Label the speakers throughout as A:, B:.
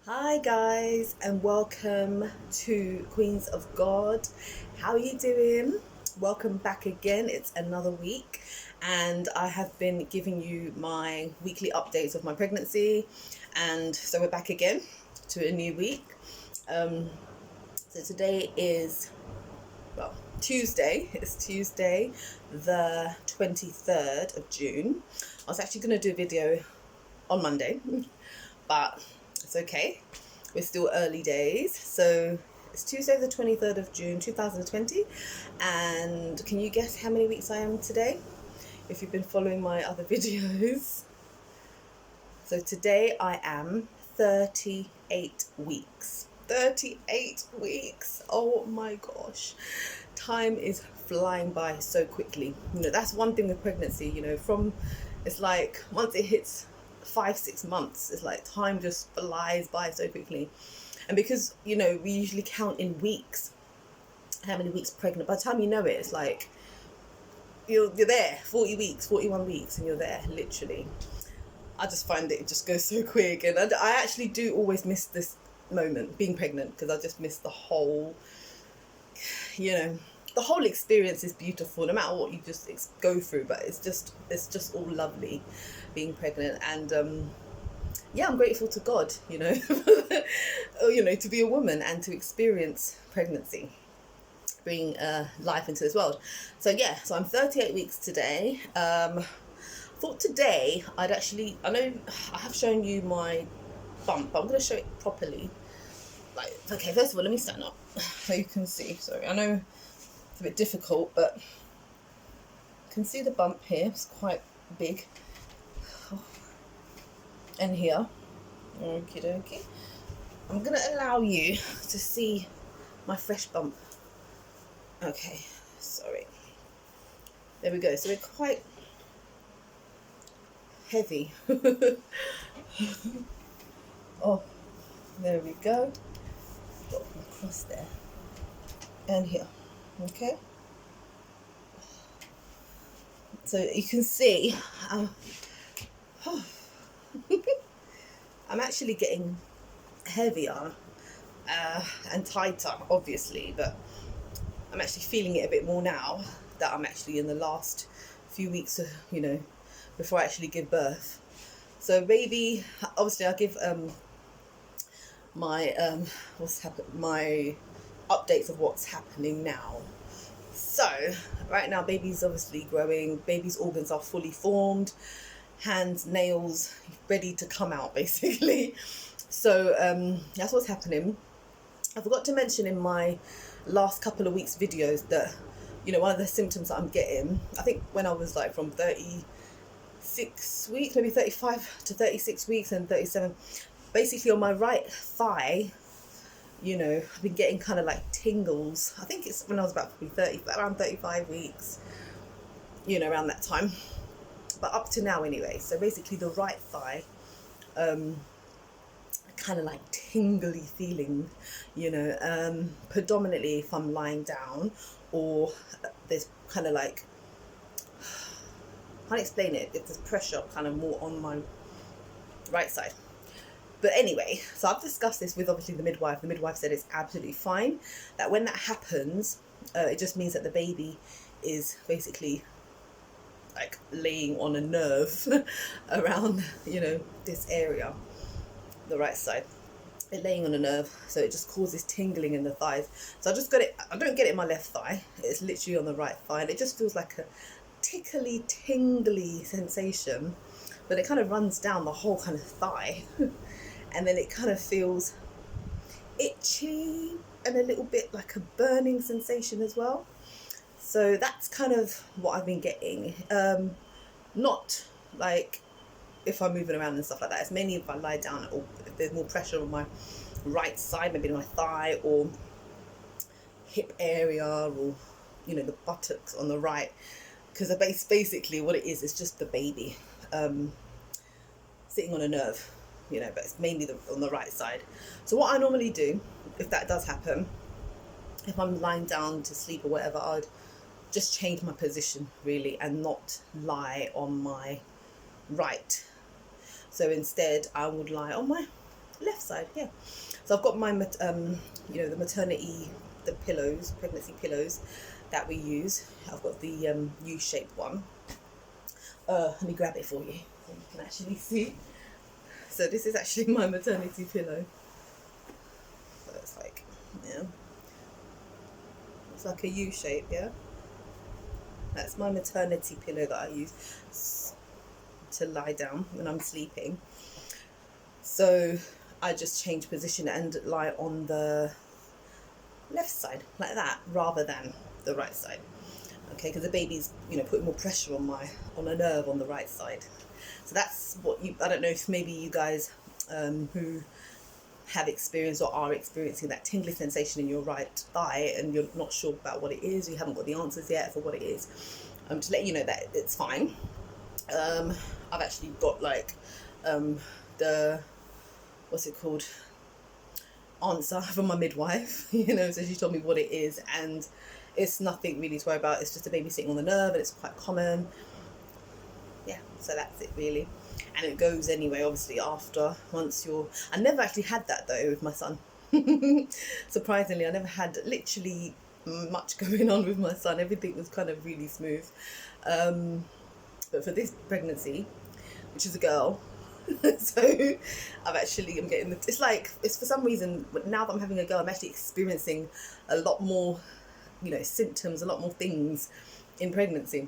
A: Hi guys, and welcome to Queens of God. How are you doing? Welcome back again. It's another week and I have been giving you my weekly updates of my pregnancy, and so we're back again to a new week. So today is Tuesday. It's Tuesday the 23rd of June. I was actually going to do a video on Monday, but it's okay. We're still early days. So it's Tuesday the 23rd of June 2020, and can you guess how many weeks I am today if you've been following my other videos? So today I am 38 weeks. 38 weeks. Oh my gosh. Time is flying by so quickly. That's one thing with pregnancy, it's like once it hits 5-6 months, it's like time just flies by so quickly. And because we usually count in weeks, how many weeks pregnant, by the time you know it, it's like you're there 40 weeks, 41 weeks, and you're there literally. I just find it just goes so quick, and I actually do always miss this moment, being pregnant, because I just miss the whole the whole experience is beautiful no matter what you just go through, but it's just all lovely being pregnant. And I'm grateful to God, to be a woman and to experience pregnancy, bring life into this world. So I'm 38 weeks today. Thought today I know I have shown you my bump, but I'm going to show it properly. Okay, first of all, let me stand up so you can see. Sorry, I know it's a bit difficult, but you can see the bump here. It's quite big. And here. Okie dokie. I'm going to allow you to see my fresh bump. Okay, sorry. There we go. So we're quite heavy. Oh, there we go. Got them across there. And here. Okay. So you can see I'm actually getting heavier and tighter, obviously, but I'm actually feeling it a bit more now that I'm actually in the last few weeks of, before I actually give birth. So baby, obviously I give my my updates of what's happening now. So right now baby's obviously growing. Baby's organs are fully formed, hands, nails ready to come out basically. So that's what's happening. I forgot to mention in my last couple of weeks videos that one of the symptoms that I'm getting, I think when I was like from 36 weeks, maybe 35 to 36 weeks and 37, basically on my right thigh, I've been getting kind of like tingles. I think it's when I was about probably around 35 weeks, around that time, but up to now anyway. So basically the right thigh, kind of like tingly feeling, predominantly if I'm lying down, or there's kind of like, I can't explain it, if there's pressure kind of more on my right side. But anyway, so I've discussed this with obviously the midwife. The midwife said it's absolutely fine, that when that happens, it just means that the baby is basically like laying on a nerve around, this area, the right side. It's laying on a nerve, so it just causes tingling in the thighs. So I don't get it in my left thigh, it's literally on the right thigh, and it just feels like a tickly, tingly sensation, but it kind of runs down the whole kind of thigh. And then it kind of feels itchy and a little bit like a burning sensation as well. So that's kind of what I've been getting. Not like if I'm moving around and stuff like that. It's mainly if I lie down, or if there's more pressure on my right side, maybe my thigh or hip area, or the buttocks on the right. Because basically what it is just the baby sitting on a nerve, but it's mainly on the right side. So what I normally do, if that does happen, if I'm lying down to sleep or whatever, I'd just change my position really and not lie on my right. So instead I would lie on my Left side, yeah. So I've got my, the maternity, the pillows, pregnancy pillows that we use. I've got the U-shaped one. Let me grab it for you so you can actually see. So this is actually my maternity pillow. So it's like, yeah, it's like a U shape, yeah. That's my maternity pillow that I use to lie down when I'm sleeping. So I just change position and lie on the left side like that rather than the right side. Okay, because the baby's, putting more pressure on a nerve on the right side. So that's what I don't know if maybe you guys who have experienced or are experiencing that tingling sensation in your right thigh and you're not sure about what it is, you haven't got the answers yet for what it is, to let you know that it's fine. I've actually got like the, what's it called, answer from my midwife, so she told me what it is, and it's nothing really to worry about. It's just a baby sitting on the nerve, and it's quite common. Yeah, so that's it really. And it goes anyway, obviously, I never actually had that though with my son. Surprisingly, I never had literally much going on with my son. Everything was kind of really smooth. But for this pregnancy, which is a girl, so I'm getting it's for some reason, now that I'm having a girl, I'm actually experiencing a lot more, symptoms, a lot more things in pregnancy.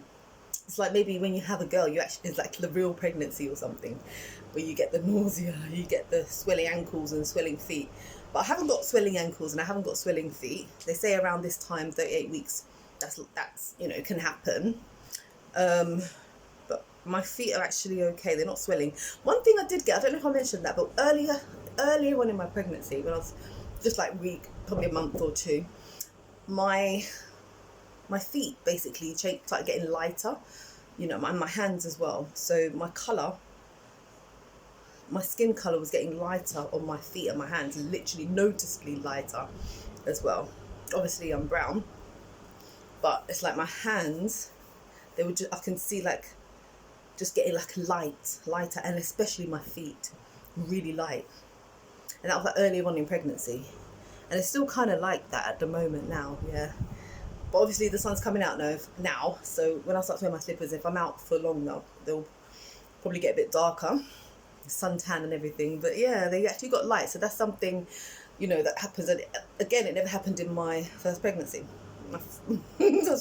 A: It's like maybe when you have a girl, it's like the real pregnancy or something, where you get the nausea, you get the swelling ankles and swelling feet. But I haven't got swelling ankles and I haven't got swelling feet. They say around this time, 38 weeks, that's can happen. But my feet are actually okay. They're not swelling. One thing I did get, I don't know if I mentioned that, but earlier on in my pregnancy, when I was just like probably a month or two, my feet basically started getting lighter, my hands as well. So my skin color was getting lighter on my feet and my hands, literally noticeably lighter as well. Obviously I'm brown, but it's like my hands, I can see like just getting like lighter, and especially my feet, really light. And that was like earlier on in pregnancy, and it's still kind of like that at the moment now, yeah. But obviously the sun's coming out now, so when I start to wear my slippers, if I'm out for long now, they'll probably get a bit darker, suntan and everything. But yeah, they actually got light, so that's something, that happens. And again, it never happened in my first pregnancy. That's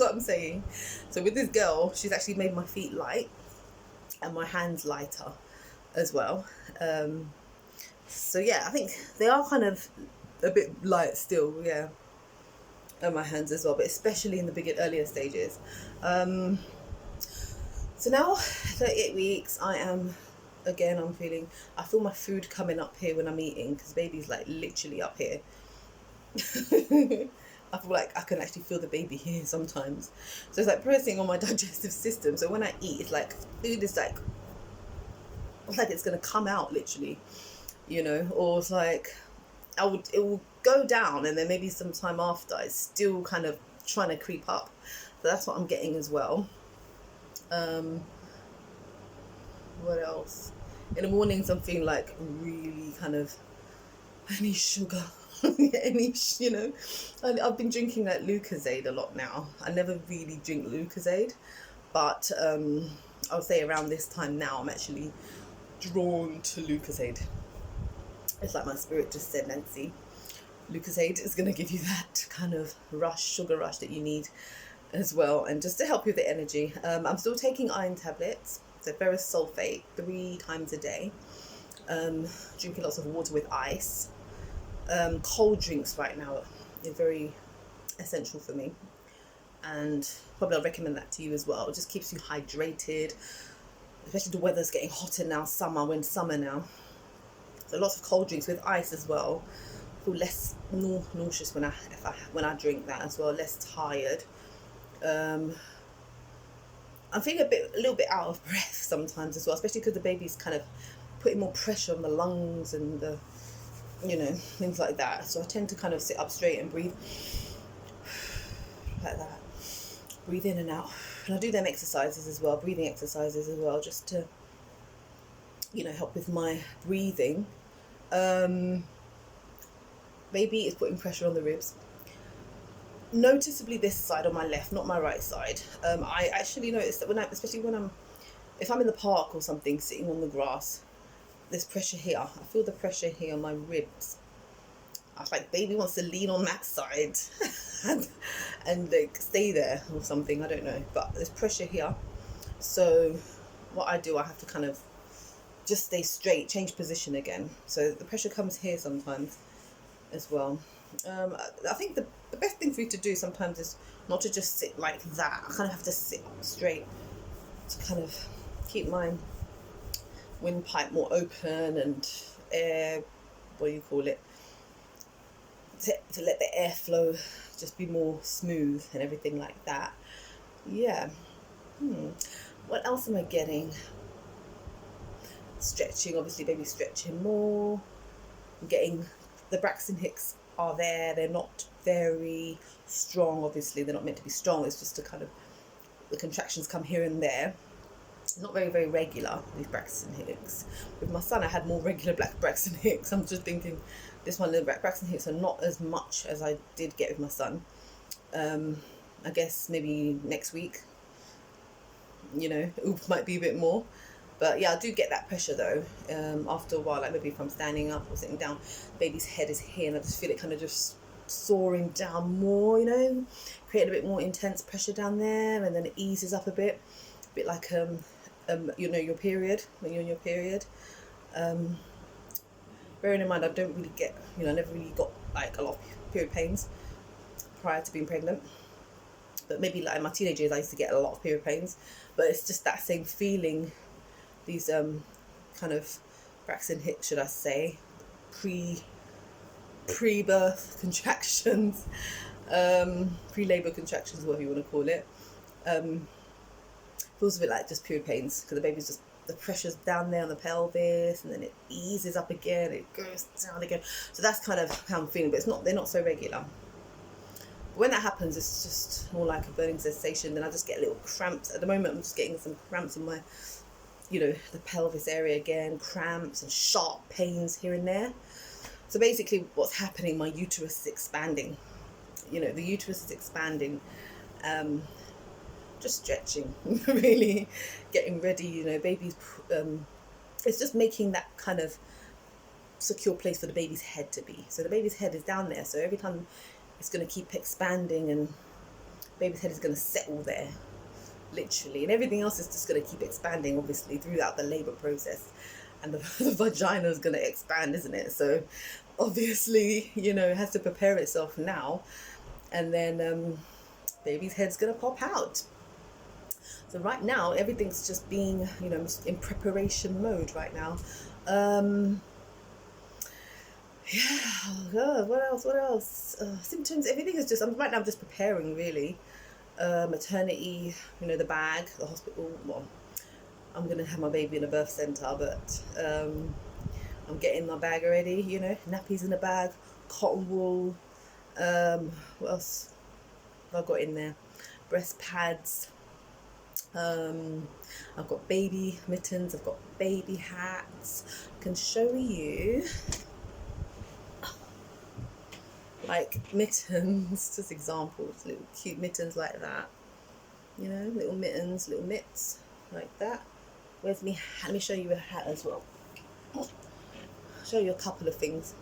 A: what I'm saying. So with this girl, she's actually made my feet light and my hands lighter as well. So yeah, I think they are kind of a bit light still, yeah. And my hands as well, but especially in the earlier stages. So now 38 weeks, I'm feel my food coming up here when I'm eating, because baby's like literally up here. I feel like I can actually feel the baby here sometimes. So it's like pressing on my digestive system. So when I eat, it's like food is like it's gonna come out literally, or it's like it will go down, and then maybe some time after it's still kind of trying to creep up. So that's what I'm getting as well. What else? In the mornings I'm feeling like really kind of, I need sugar. I've been drinking like Lucozade a lot now. I never really drink Lucozade, but I'll say around this time now I'm actually drawn to Lucozade. It's like my spirit just said, Nancy, Lucozade is going to give you that kind of sugar rush that you need as well, and just to help you with the energy. I'm still taking iron tablets, so ferrous sulfate 3 times a day. Drinking lots of water with ice. Cold drinks right now are very essential for me, and probably I'll recommend that to you as well. It just keeps you hydrated, especially the weather's getting hotter now, summer now. So lots of cold drinks with ice as well. I feel less nauseous when I drink that as well, less tired. I'm feeling a little bit out of breath sometimes as well, especially because the baby's kind of putting more pressure on the lungs and the, things like that. So I tend to kind of sit up straight and breathe like that. Breathe in and out. And I do them exercises as well, breathing exercises as well, just to, help with my breathing. Baby is putting pressure on the ribs. Noticeably this side on my left, not my right side. I actually noticed that especially if I'm in the park or something, sitting on the grass, there's pressure here. I feel the pressure here on my ribs. I was like, baby wants to lean on that side and like stay there or something. I don't know, but there's pressure here. So what I do, I have to kind of just stay straight, change position again. So the pressure comes here sometimes as well. I think the best thing for you to do sometimes is not to just sit like that. I kind of have to sit straight to kind of keep my windpipe more open and air, what do you call it, to let the airflow just be more smooth and everything like that. Yeah. What else am I getting? Stretching, obviously baby stretching more. I'm getting the Braxton Hicks are there. They're not very strong, obviously. They're not meant to be strong. It's just to kind of, the contractions come here and there. Not very, very regular, these Braxton Hicks. With my son, I had more regular black Braxton Hicks. I'm just thinking, this one, the Braxton Hicks are not as much as I did get with my son. I guess maybe next week, it might be a bit more. But yeah, I do get that pressure though. After a while, like maybe if I'm standing up or sitting down, baby's head is here and I just feel it kind of just soaring down more, creating a bit more intense pressure down there, and then it eases up a bit like your period, when you're in your period. Bearing in mind, I don't really get, I never really got like a lot of period pains prior to being pregnant. But maybe like in my teenage years, I used to get a lot of period pains. But it's just that same feeling, these kind of Braxton Hicks, should I say, pre-birth contractions, pre-labor contractions, whatever you want to call it. Feels a bit like just period pains because the baby's just, the pressure's down there on the pelvis and then it eases up again, it goes down again. So that's kind of how I'm feeling, but they're not so regular. When that happens, it's just more like a burning sensation. Then I just get little cramps. At the moment, I'm just getting some cramps in my, the pelvis area again, cramps and sharp pains here and there. So basically what's happening, my uterus is expanding. The uterus is expanding, just stretching, really getting ready, baby's, it's just making that kind of secure place for the baby's head to be. So the baby's head is down there. So every time it's going to keep expanding and baby's head is going to settle there, literally. And everything else is just going to keep expanding, obviously, throughout the labour process. And the vagina is going to expand, isn't it? So obviously, it has to prepare itself now. And then baby's head's going to pop out. So right now, everything's just being, in preparation mode right now. Yeah, oh God, what else? Symptoms, everything is just, right now I'm just preparing, really. Maternity, the bag, the hospital. Well, I'm going to have my baby in a birth centre, but I'm getting my bag already, nappies in the bag, cotton wool. What else have I got in there? Breast pads. I've got baby mittens, I've got baby hats. I can show you like mittens, just examples, little cute mittens like that, little mittens, little mitts like that. Where's me hat? Let me show you a hat as well. I'll show you a couple of things.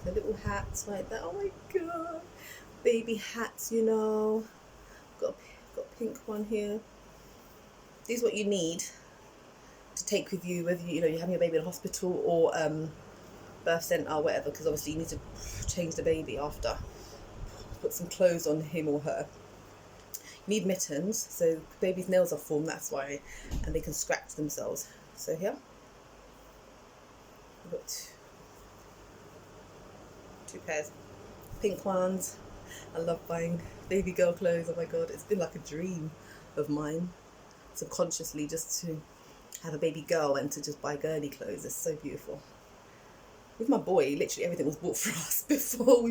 A: The little hats like that. Oh my God, baby hats, got a pink one here. These are what you need to take with you, whether you're having your baby in a hospital or birth centre or whatever, because obviously you need to change the baby after, put some clothes on him or her. You need mittens, so baby's nails are formed, that's why, and they can scratch themselves. So here I've got two pairs, pink ones. I love buying baby girl clothes. Oh my God, it's been like a dream of mine, subconsciously, just to have a baby girl and to just buy girly clothes. It's so beautiful. With my boy, literally everything was bought for us before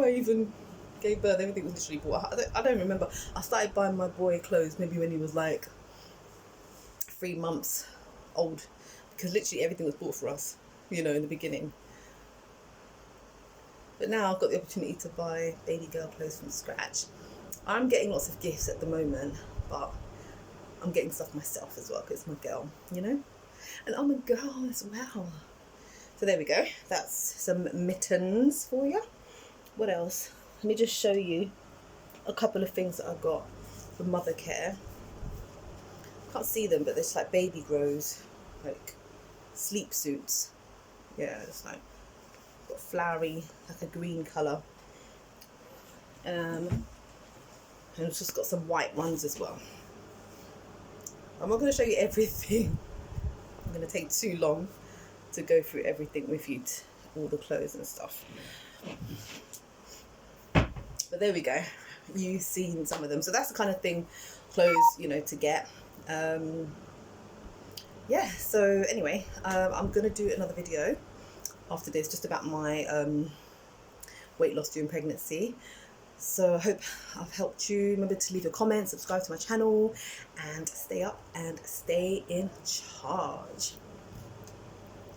A: I even gave birth. Everything was literally bought. I don't remember. I started buying my boy clothes maybe when he was like 3 months old, because literally everything was bought for us. you know, in the beginning. But now I've got the opportunity to buy baby girl clothes from scratch. I'm getting lots of gifts at the moment, but I'm getting stuff myself as well because it's my girl, you know? And I'm a girl as well. So there we go. That's some mittens for you. What else? Let me just show you a couple of things that I got for mother care. Can't see them, but there's like baby grows, like sleep suits. Yeah, it's like got flowery, like a green colour. And it's just got some white ones as well. I'm not going to show you everything. I'm going to take too long to go through everything with you, all the clothes and stuff. But there we go. You've seen some of them. So that's the kind of thing, clothes, you know, to get. Yeah, so anyway, I'm going to do another video after this just about my weight loss during pregnancy. So I hope I've helped you. Remember to leave your comments, subscribe to my channel, and stay up and stay in charge.